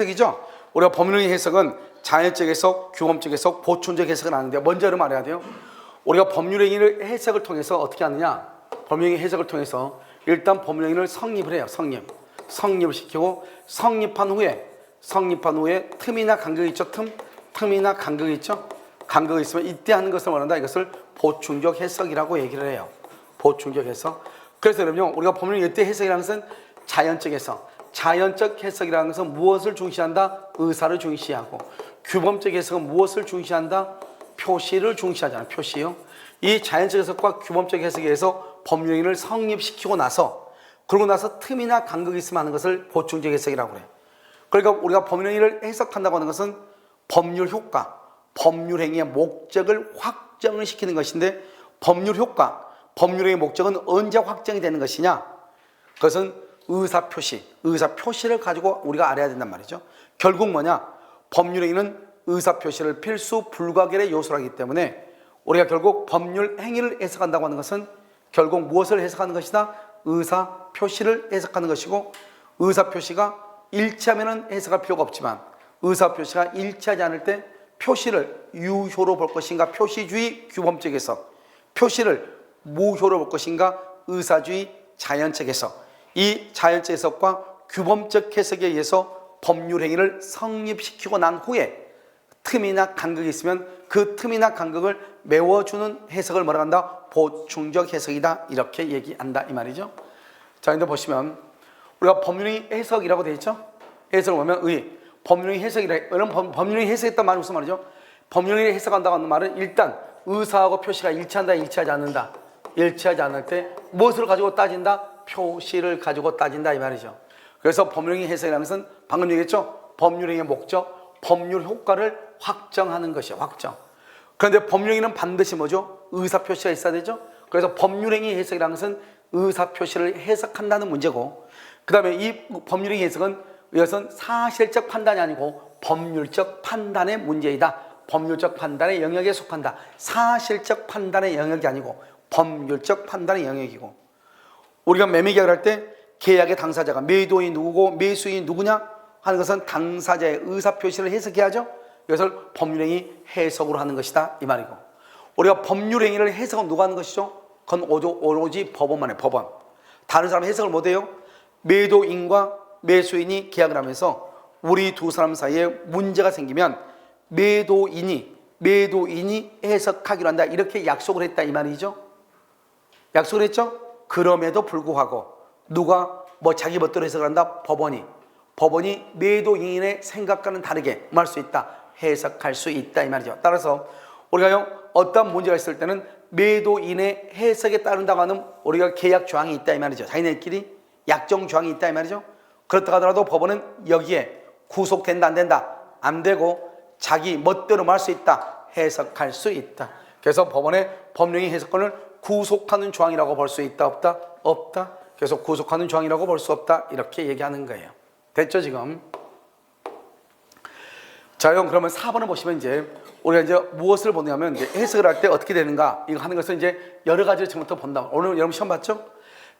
해석이죠. 우리가 법률의 해석은 자연적 해석, 규범적 해석, 보충적 해석을 하는데 먼저 말해야 돼요. 우리가 법률의 해석을 통해서 어떻게 하느냐? 법률의 해석을 통해서 일단 법률을 성립을 해요. 성립을 시키고 성립한 후에 틈이나 간격이 있죠. 틈이나 간격이 있죠. 간격이 있으면 이때 하는 것을 말한다. 이것을 보충적 해석이라고 얘기를 해요. 보충적 해석. 그래서 여러분요, 우리가 법률의 이때 해석이라는 것은 자연적 해석. 자연적 해석이라는 것은 무엇을 중시한다? 의사를 중시하고, 규범적 해석은 무엇을 중시한다? 표시를 중시하잖아요. 표시요. 이 자연적 해석과 규범적 해석에 의해서 법률을 성립시키고 나서, 그러고 나서 틈이나 간격이 있으면 하는 것을 보충적 해석이라고 그래요. 그러니까 우리가 법률을 해석한다고 하는 것은 법률 효과, 법률 행위의 목적을 확정을 시키는 것인데, 법률 효과, 법률의 목적은 언제 확정이 되는 것이냐? 그것은 의사표시를 가지고 우리가 알아야 된단 말이죠. 결국 뭐냐? 법률행위는 의사표시를 필수 불가결의 요소로 하기 때문에 우리가 결국 법률 행위를 해석한다고 하는 것은 결국 무엇을 해석하는 것이다? 의사표시를 해석하는 것이고, 의사표시가 일치하면 해석할 필요가 없지만 의사표시가 일치하지 않을 때 표시를 유효로 볼 것인가 표시주의 규범적 해석, 표시를 무효로 볼 것인가 의사주의 자연적 해석, 이 자연적 해석과 규범적 해석에 의해서 법률 행위를 성립시키고 난 후에 틈이나 간격이 있으면 그 틈이나 간격을 메워주는 해석을 뭐라고 한다? 보충적 해석이다. 이렇게 얘기한다 이 말이죠. 자, 근데 보시면 우리가 법률의 해석이라고 되어 있죠. 해석을 보면 법률의 해석이라, 여러분 법률의 해석했단 말이 무슨 말이죠? 법률의 해석한다고 하는 말은 일단 의사하고 표시가 일치한다, 일치하지 않는다. 일치하지 않을 때 무엇을 가지고 따진다? 표시를 가지고 따진다 이 말이죠. 그래서 법률행위 해석이라는 것은 방금 얘기했죠. 법률행위의 목적, 법률 효과를 확정하는 것이에요. 확정. 그런데 법률행위는 반드시 뭐죠? 의사표시가 있어야 되죠. 그래서 법률행위 해석이라는 것은 의사표시를 해석한다는 문제고, 그 다음에 이 법률행위 해석은 이것은 사실적 판단이 아니고 법률적 판단의 문제이다. 법률적 판단의 영역에 속한다. 사실적 판단의 영역이 아니고 법률적 판단의 영역이고, 우리가 매매계약을 할 때 계약의 당사자가 매도인이 누구고 매수인이 누구냐 하는 것은 당사자의 의사표시를 해석해야죠. 이것을 법률행위 해석으로 하는 것이다 이 말이고, 우리가 법률행위를 해석은 누가 하는 것이죠? 그건 오로지 법원만 해. 법원. 다른 사람 해석을 못해요. 매도인과 매수인이 계약을 하면서 우리 두 사람 사이에 문제가 생기면 매도인이 해석하기로 한다 이렇게 약속을 했다 이 말이죠. 약속을 했죠. 그럼에도 불구하고 누가 자기 멋대로 해석을 한다? 법원이 매도인의 생각과는 다르게 말 수 있다, 해석할 수 있다 이 말이죠. 따라서 우리가 어떤 문제가 있을 때는 매도인의 해석에 따른다고 하는 우리가 계약 조항이 있다 이 말이죠. 자기네끼리 약정 조항이 있다 이 말이죠. 그렇다 하더라도 법원은 여기에 구속된다 안 된다? 안 되고 자기 멋대로 말 수 있다, 해석할 수 있다. 그래서 법원의 법령의 해석권을 구속하는 조항이라고 볼 수 있다 없다? 없다. 그래서 구속하는 조항이라고 볼 수 없다 이렇게 얘기하는 거예요. 됐죠 지금? 자, 그러면 4번을 보시면 이제 우리가 이제 무엇을 보냐면 이제 해석을 할 때 어떻게 되는가 이거 하는 것은 이제 여러 가지를 지금부터 본다. 오늘 여러분 시험 봤죠?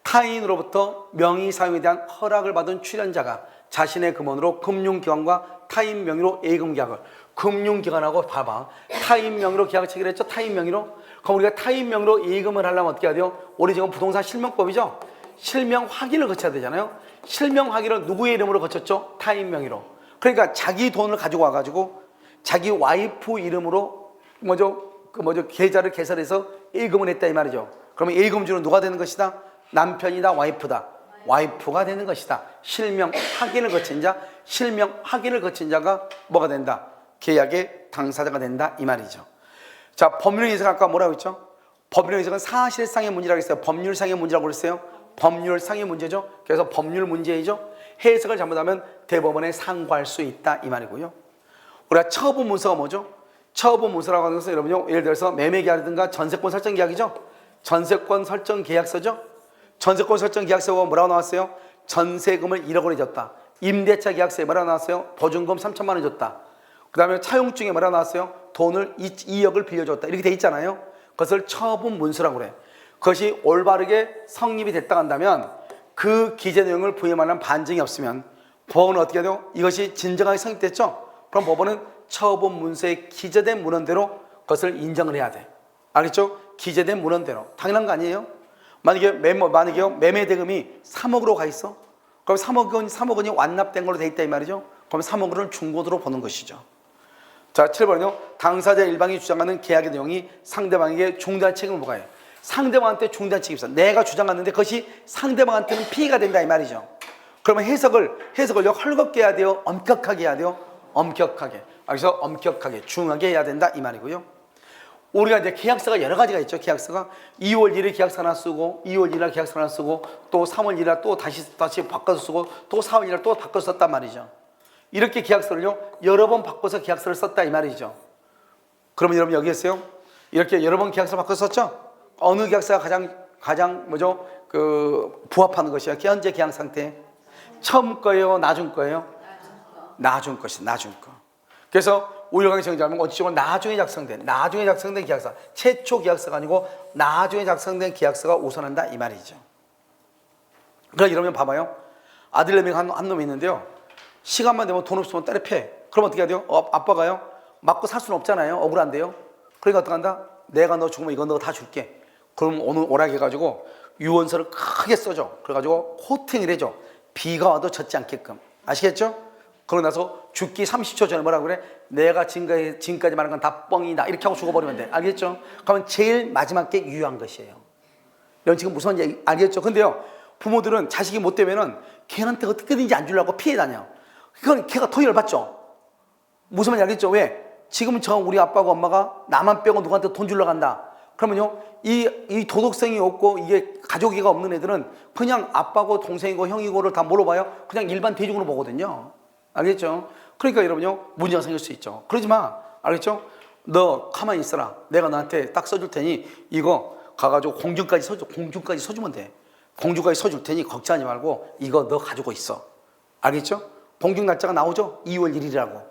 타인으로부터 명의 사용에 대한 허락을 받은 출연자가 자신의 금원으로 금융기관과 타인 명의로 예금 계약을, 금융기관하고 봐봐, 타인 명의로 계약을 체결했죠. 타인 명의로. 그럼 우리가 타인 명의로 예금을 하려면 어떻게 해야 돼요? 우리 지금 부동산 실명법이죠. 실명 확인을 거쳐야 되잖아요. 실명 확인을 누구의 이름으로 거쳤죠? 타인 명의로. 그러니까 자기 돈을 가지고 와가지고 자기 와이프 이름으로 계좌를 개설해서 예금을 했다 이 말이죠. 그러면 예금주는 누가 되는 것이다? 남편이다, 와이프다? 와이프가 되는 것이다. 실명 확인을 거친 자가 뭐가 된다? 계약의 당사자가 된다 이 말이죠. 자, 법률 해석 아까 뭐라고 했죠? 법률 해석은 사실상의 문제라고 했어요. 법률상의 문제라고 그랬어요. 법률상의 문제죠. 그래서 법률 문제이죠. 해석을 잘못하면 대법원에 상고할 수 있다 이 말이고요. 우리가 처분 문서가 뭐죠? 처분 문서라고 하는 것은 여러분요, 예를 들어서 매매계약이라든가 전세권 설정 계약이죠. 전세권 설정 계약서죠. 전세권 설정 계약서가 뭐라고 나왔어요? 전세금을 1억 원에 줬다. 임대차 계약서에 뭐라고 나왔어요? 보증금 3천만 원 줬다. 그 다음에 차용증에 뭐라고 나왔어요? 돈을 2억을 빌려줬다. 이렇게 돼 있잖아요. 그것을 처분 문서라고 그래. 그것이 올바르게 성립이 됐다 한다면 그 기재 내용을 부인하는 반증이 없으면 법원은 어떻게 해야 돼요? 이것이 진정하게 성립됐죠? 그럼 법원은 처분 문서에 기재된 문헌대로 그것을 인정을 해야 돼. 알겠죠? 기재된 문헌대로. 당연한 거 아니에요? 만약에요, 매매 대금이 3억으로 가 있어? 그럼 3억 원이 완납된 걸로 돼 있다 이 말이죠? 그럼 3억 원을 중고도로 보는 것이죠. 자, 7번은요. 당사자 일방이 주장하는 계약의 내용이 상대방에게 중대한 책임을 부과해요. 상대방한테 중대한 책임이 있어. 내가 주장하는데 그것이 상대방한테는 피해가 된다 이 말이죠. 그러면 해석을요 헐겁게 해야 돼요? 엄격하게 해야 돼요? 엄격하게. 그래서 엄격하게, 중하게 해야 된다 이 말이고요. 우리가 이제 계약서가 여러 가지가 있죠. 계약서가 2월 1일 계약서 하나 쓰고 2월 1일 계약서 하나 쓰고 또 3월 1일 또 다시 바꿔서 쓰고 또 4월 1일 또 바꿔서 썼단 말이죠. 이렇게 계약서를요 여러 번 바꿔서 계약서를 썼다 이 말이죠. 그러면 여러분 여기 있어요. 이렇게 여러 번 계약서를 바꿔서 썼죠. 어느 계약서가 가장 뭐죠? 부합하는 것이야. 현재 계약 상태. 처음 거예요, 나중 거예요? 나중 것이 나중 거. 그래서 우열강의 정의자면 어찌보면 나중에 작성된 계약서, 최초 계약서가 아니고 나중에 작성된 계약서가 우선한다 이 말이죠. 그러니까 이러면 봐봐요. 아들내미가 한 놈이 있는데요. 시간만 되면 돈 없으면 딸이 패. 그럼 어떻게 해야 돼요? 아빠가요? 맞고 살 수는 없잖아요. 억울한데요. 그러니까 어떻게 한다? 내가 너 죽으면 이거 너가 다 줄게. 그럼 오늘 오라게 해가지고 유언서를 크게 써줘. 그래가지고 코팅을 해줘. 비가 와도 젖지 않게끔. 아시겠죠? 그러고 나서 죽기 30초 전에 뭐라고 그래? 내가 지금까지 말한 건 다 뻥이다. 이렇게 하고 죽어버리면 돼. 알겠죠? 그러면 제일 마지막 게 유효한 것이에요. 이건 지금 무슨 얘기 알겠죠? 근데요, 부모들은 자식이 못 되면은 걔한테 어떻게든지 안 주려고 피해 다녀. 그건 걔가 더 열받죠? 무슨 말인지 알겠죠? 왜? 지금 우리 아빠가 엄마가 나만 빼고 누구한테 돈 주려고 한다. 그러면요, 이 도덕성이 없고 이게 가족이가 없는 애들은 그냥 아빠고 동생이고 형이고를 다 물어봐요. 그냥 일반 대중으로 보거든요. 알겠죠? 그러니까 여러분요, 문제가 생길 수 있죠. 그러지 마. 알겠죠? 너 가만히 있어라. 내가 너한테 딱 써줄 테니 이거 가가지고 공중까지 써주면 돼. 공중까지 써줄 테니 걱정하지 말고 이거 너 가지고 있어. 알겠죠? 공중 날짜가 나오죠? 2월 1일이라고.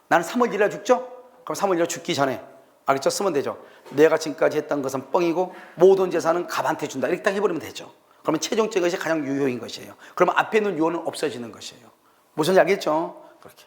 나는 3월 1일에 죽죠? 그럼 3월 1일 죽기 전에 알겠죠? 쓰면 되죠. 내가 지금까지 했던 것은 뻥이고 모든 재산은 갑한테 준다. 이렇게 딱 해버리면 되죠. 그러면 최종적 것이 가장 유효인 것이에요. 그러면 앞에 있는 유효는 없어지는 것이에요. 무슨 알겠죠? 그렇게.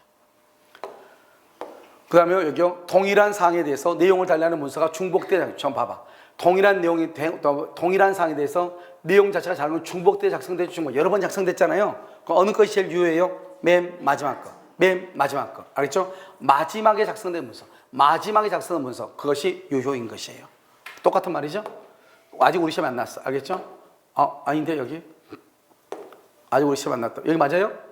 그 다음에 여기요. 동일한 사항에 대해서 내용을 달리하는 문서가 중복돼. 좀 봐봐. 동일한 사항에 대해서 내용 자체가 잘못 중복돼 작성됐죠. 뭐 여러 번 작성됐잖아요. 그럼 어느 것이 제일 유효해요? 맨 마지막 거. 맨 마지막 거. 알겠죠? 마지막에 작성된 문서. 마지막에 작성된 문서. 그것이 유효인 것이에요. 똑같은 말이죠? 아직 우리 시험 안 났어. 알겠죠? 아닌데 여기? 아직 우리 시험 안 났다. 여기 맞아요?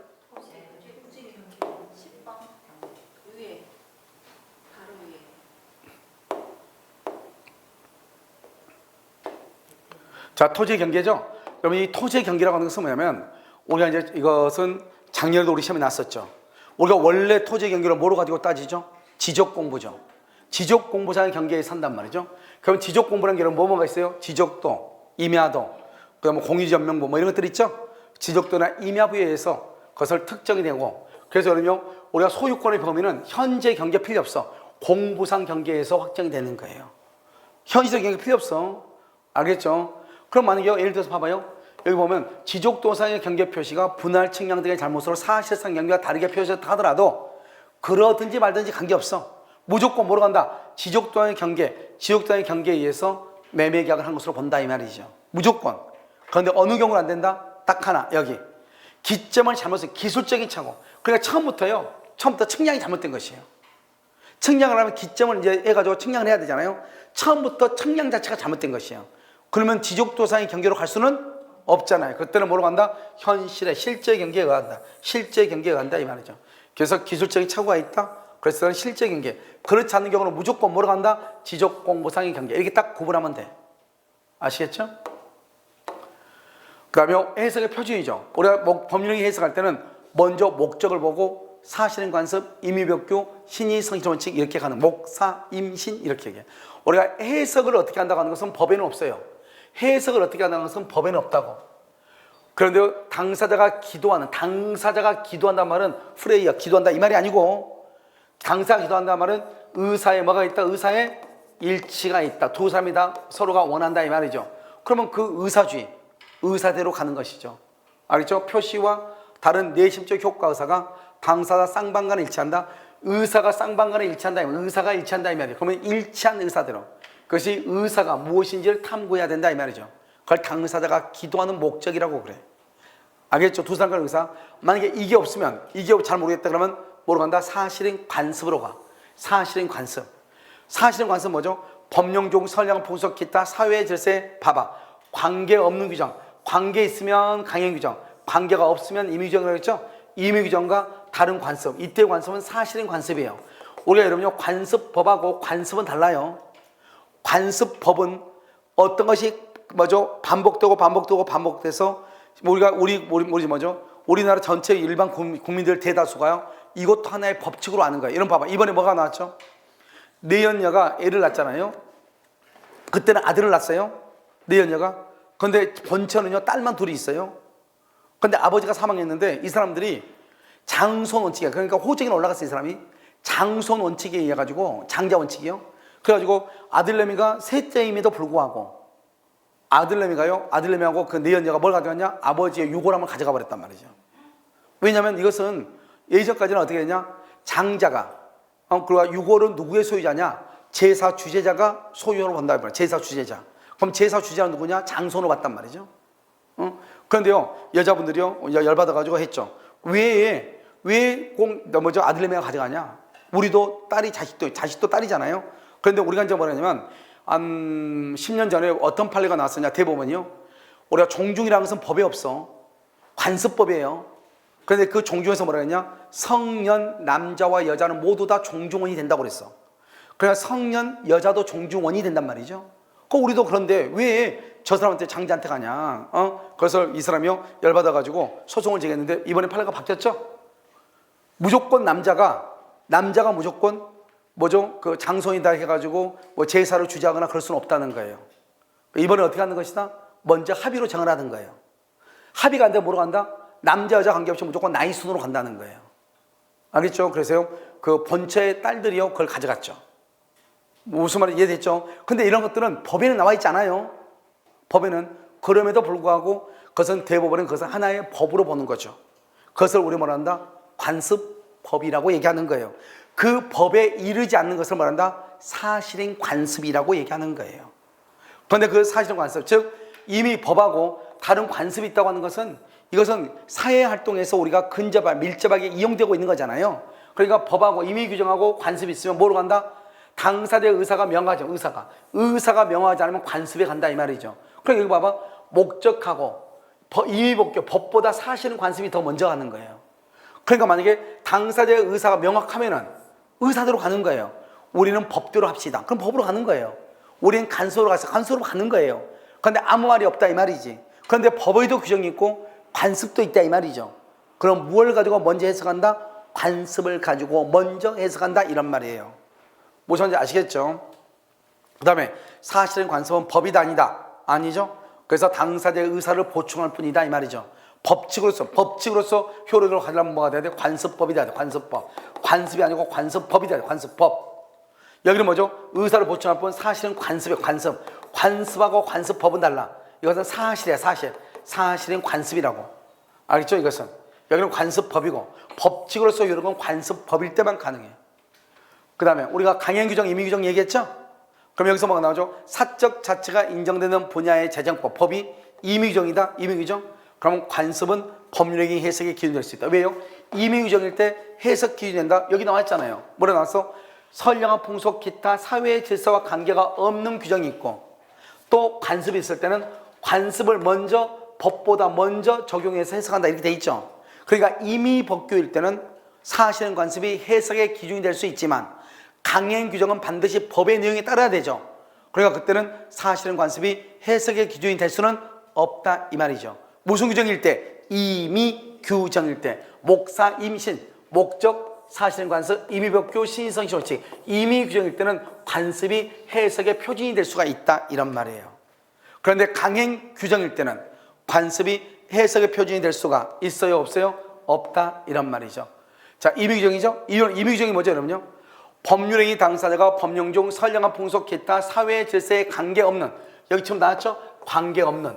자, 토지의 경계죠? 그러면 이 토지의 경계라고 하는 것은 뭐냐면, 우리가 이제 이것은 작년에도 우리 시험에 났었죠. 우리가 원래 토지의 경계를 뭐로 가지고 따지죠? 지적 공부죠. 지적 공부상의 경계에 산단 말이죠. 그럼 지적 공부라는 게 뭐가 있어요? 지적도, 임야도, 그다음에 공유전명부 뭐 이런 것들 있죠? 지적도나 임야부에 의해서 그것을 특정이 되고, 그래서 그러면 우리가 소유권의 범위는 현재 경계 필요 없어. 공부상 경계에서 확정이 되는 거예요. 현실적 경계 필요 없어. 알겠죠? 그럼 만약에 예를 들어서 봐봐요. 여기 보면 지적도상의 경계 표시가 분할 측량 등의 잘못으로 사실상 경계가 다르게 표시했다 하더라도 그러든지 말든지 관계없어. 무조건 뭐로 간다? 지적도상의 경계에 의해서 매매 계약을 한 것으로 본다 이 말이죠. 무조건. 그런데 어느 경우는 안 된다? 딱 하나 여기. 기점을 잘못해서 기술적인 착오. 그러니까 처음부터 측량이 잘못된 것이에요. 측량을 하면 기점을 이제 해가지고 측량을 해야 되잖아요. 처음부터 측량 자체가 잘못된 것이에요. 그러면 지적도상의 경계로 갈 수는 없잖아요. 그때는 뭐로 간다? 현실의 실제 경계에 의한다. 실제 경계에 의한다 이 말이죠. 그래서 기술적인 착오가 있다. 그래서 실제 경계. 그렇지 않는 경우는 무조건 뭐로 간다? 지적 공부상의 경계. 이렇게 딱 구분하면 돼. 아시겠죠? 그 다음에 해석의 표준이죠. 우리가 법률형이 해석할 때는 먼저 목적을 보고 사실행 관습, 임의벽규, 신의 성실 원칙 이렇게 가는 목사, 임신 이렇게 얘기해. 우리가 해석을 어떻게 한다고 하는 것은 법에는 없어요. 해석을 어떻게 한다는 것은 법에는 없다고. 그런데 당사자가 기도한다는 말은 프레이야 기도한다 이 말이 아니고, 당사자가 기도한다는 말은 의사에 뭐가 있다? 의사에 일치가 있다. 두 사람이 다 서로가 원한다 이 말이죠. 그러면 그 의사주의, 의사대로 가는 것이죠. 알겠죠? 표시와 다른 내심적 효과 의사가 당사자 쌍방간에 일치한다. 의사가 쌍방간에 일치한다. 의사가 일치한다 이 말이에요. 그러면 일치한 의사대로 그것이 의사가 무엇인지를 탐구해야 된다 이 말이죠. 그걸 당사자가 기도하는 목적이라고 그래. 알겠죠? 두 사람 간 의사. 만약에 이게 없으면 이게 잘 모르겠다 그러면 뭐로 간다? 사실인 관습으로 가. 사실인 관습. 사실인 관습 뭐죠? 법령종, 선량, 풍속, 기타, 사회 질서 봐봐. 관계 없는 규정. 관계 있으면 강행 규정. 관계가 없으면 임의 규정이라고 했죠? 임의 규정과 다른 관습. 이때의 관습은 사실인 관습이에요. 우리가 여러분요 관습법하고 관습은 달라요. 관습법은 어떤 것이 뭐죠? 반복돼서 우리 뭐죠? 우리나라 전체 일반 국민들 대다수가요. 이것도 하나의 법칙으로 아는 거예요. 이런 봐봐. 이번에 뭐가 나왔죠? 내연녀가 애를 낳잖아요. 그때는 아들을 낳았어요. 내연녀가. 근데 본처는요 딸만 둘이 있어요. 근데 아버지가 사망했는데 이 사람들이 장손 원칙이야. 그러니까 호적이 올라갔어요. 이 사람이 장손 원칙에 의해 가지고 장자 원칙이요. 그래가지고 아들내미가 셋째임에도 불구하고 아들내미하고 그 내연녀가 뭘 가져갔냐? 아버지의 유골함을 가져가 버렸단 말이죠. 왜냐하면 이것은 예전까지는 어떻게 했냐? 장자가 그리고 유골은 누구의 소유자냐? 제사 주제자가 소유로 본다 말이야. 제사 주제자. 그럼 제사 주제자는 누구냐? 장손으로 봤단 말이죠. 그런데요 여자분들이요 열받아가지고 했죠. 왜 아들내미가 가져가냐? 우리도 딸이 자식도 딸이잖아요. 그런데 우리가 이제 뭐라냐면 한 10년 전에 어떤 판례가 나왔었냐? 대법원이요. 우리가 종중이라는 것은 법에 없어. 관습법이에요. 그런데 그 종중에서 뭐라 했냐? 성년 남자와 여자는 모두 다 종중원이 된다고 그랬어. 그러니까 성년 여자도 종중원이 된단 말이죠. 우리도 그런데 왜 저 사람한테 장자한테 가냐? 그래서 이 사람이요 열받아가지고 소송을 제기했는데 이번에 판례가 바뀌었죠. 무조건 남자가 무조건 뭐죠? 그 장손이다 해가지고 뭐 제사를 주재하거나 그럴 수는 없다는 거예요. 이번에 어떻게 하는 것이다? 먼저 합의로 정을 하는 거예요. 합의가 안 되면 뭐로 간다? 남자 여자 관계없이 무조건 나이 순으로 간다는 거예요. 알겠죠? 그래서요 그 본처의 딸들이요 그걸 가져갔죠. 무슨 말인지 이해됐죠? 근데 이런 것들은 법에는 나와 있지 않아요. 법에는. 그럼에도 불구하고 그것은 대법원은 그것을 하나의 법으로 보는 거죠. 그것을 우리 뭐란다? 관습법이라고 얘기하는 거예요. 그 법에 이르지 않는 것을 말한다? 사실인 관습이라고 얘기하는 거예요. 그런데 그 사실인 관습, 즉 이미 법하고 다른 관습이 있다고 하는 것은 이것은 사회활동에서 우리가 밀접하게 이용되고 있는 거잖아요. 그러니까 법하고 임의 규정하고 관습이 있으면 뭐로 간다? 당사자의 의사가 명하죠. 의사가 명하지 않으면 관습에 간다 이 말이죠. 그러니까 여기 봐봐. 목적하고 임의법규, 법보다 사실은 관습이 더 먼저 가는 거예요. 그러니까 만약에 당사자의 의사가 명확하면은 의사대로 가는 거예요. 우리는 법대로 합시다. 그럼 법으로 가는 거예요. 우리는 간소로 가서 간소로 가는 거예요. 그런데 아무 말이 없다 이 말이지. 그런데 법에도 규정이 있고 관습도 있다 이 말이죠. 그럼 무엇을 가지고 먼저 해석한다? 관습을 가지고 먼저 해석한다 이런 말이에요. 무엇인지 아시겠죠? 그 다음에 사실은 관습은 법이다 아니다? 아니죠. 그래서 당사자의 의사를 보충할 뿐이다 이 말이죠. 법칙으로서 효력을 가지려면 뭐가 돼야 돼? 관습법이 돼야 돼. 관습법. 관습이 아니고 관습법이 돼야 돼. 관습법. 여기는 뭐죠? 의사를 보충할 뿐. 사실은 관습이에요. 관습. 관습하고 관습법은 달라. 이것은 사실이야. 사실은 관습이라고. 알겠죠? 이것은. 여기는 관습법이고 법칙으로서 효력은 관습법일 때만 가능해. 그 다음에 우리가 강행규정, 임의규정 얘기했죠? 그럼 여기서 뭐가 나오죠? 사적 자체가 인정되는 분야의 재정법, 법이 임의규정이다. 임의규정. 그러면 관습은 법률행위 해석의 기준이 될 수 있다. 왜요? 임의규정일 때 해석 기준이 된다. 여기 나와 있잖아요. 뭐라 나왔어? 선량한 풍속, 기타 사회의 질서와 관계가 없는 규정이 있고 또 관습이 있을 때는 관습을 먼저 법보다 먼저 적용해서 해석한다 이렇게 돼 있죠. 그러니까 임의법규일 때는 사실은 관습이 해석의 기준이 될 수 있지만 강행 규정은 반드시 법의 내용에 따라야 되죠. 그러니까 그때는 사실은 관습이 해석의 기준이 될 수는 없다 이 말이죠. 무슨 규정일 때? 임의 규정일 때. 목사, 임신, 목적, 사실은 관습, 임의법규, 신성, 시효칙. 임의 규정일 때는 관습이 해석의 표준이 될 수가 있다 이런 말이에요. 그런데 강행 규정일 때는 관습이 해석의 표준이 될 수가 있어요 없어요? 없다 이런 말이죠. 자, 임의 규정이죠? 임의 규정이 뭐죠 여러분요? 법률행위 당사자가 법령종, 선량한 풍속, 기타 사회 질서에 관계없는, 여기 지금 나왔죠? 관계없는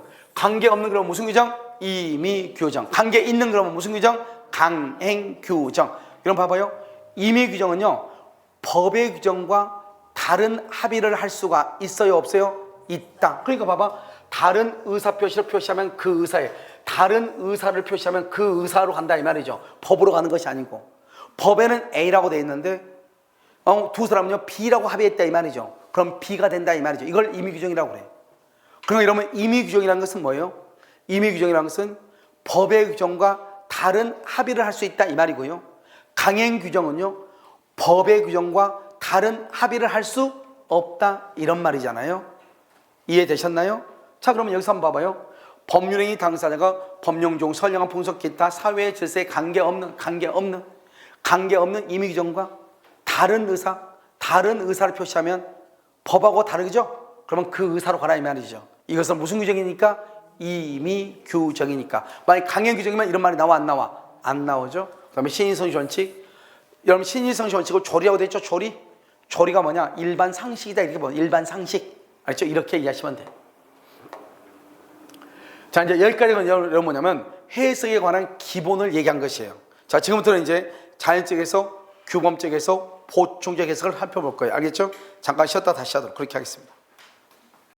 그럼 무슨 규정? 임의 규정. 관계 있는 그러면 무슨 규정? 강행 규정. 이런 봐봐요. 임의 규정은요, 법의 규정과 다른 합의를 할 수가 있어요, 없어요? 있다. 그러니까 봐봐. 다른 의사 표시를 표시하면 그 의사에, 다른 의사를 표시하면 그 의사로 간다 이 말이죠. 법으로 가는 것이 아니고. 법에는 A라고 돼 있는데 두 사람은요 B라고 합의했다 이 말이죠. 그럼 B가 된다 이 말이죠. 이걸 임의규정이라고 그래. 그러면 이러면 임의규정이라는 것은 뭐예요? 임의규정이라는 것은 법의 규정과 다른 합의를 할 수 있다 이 말이고요. 강행규정은요 법의 규정과 다른 합의를 할 수 없다 이런 말이잖아요. 이해되셨나요? 자, 그러면 여기서 한번 봐봐요. 법률행위 당사자가 법령종, 선량한 풍속, 기타 사회의 질서에 관계없는 임의규정과 다른 의사를 표시하면 법하고 다르죠? 그러면 그 의사로 가라 이 말이죠. 이것은 무슨 규정이니까? 임의규정이니까. 만약 강행규정이면 이런 말이 나와 안 나와? 안 나오죠. 그다음에 신인성시 원칙. 여러분 신인성시 원칙을 조리라고 돼 있죠? 조리가 뭐냐? 일반 상식이다 이렇게 봐. 일반 상식. 알죠? 이렇게 이해하시면 돼. 자, 이제 여기까지는 여러분 뭐냐면 해석에 관한 기본을 얘기한 것이에요. 자, 지금부터는 이제 자연적 해석, 규범적 해석, 보충적 해석을 살펴볼 거예요. 알겠죠? 잠깐 쉬었다 다시 하도록 그렇게 하겠습니다.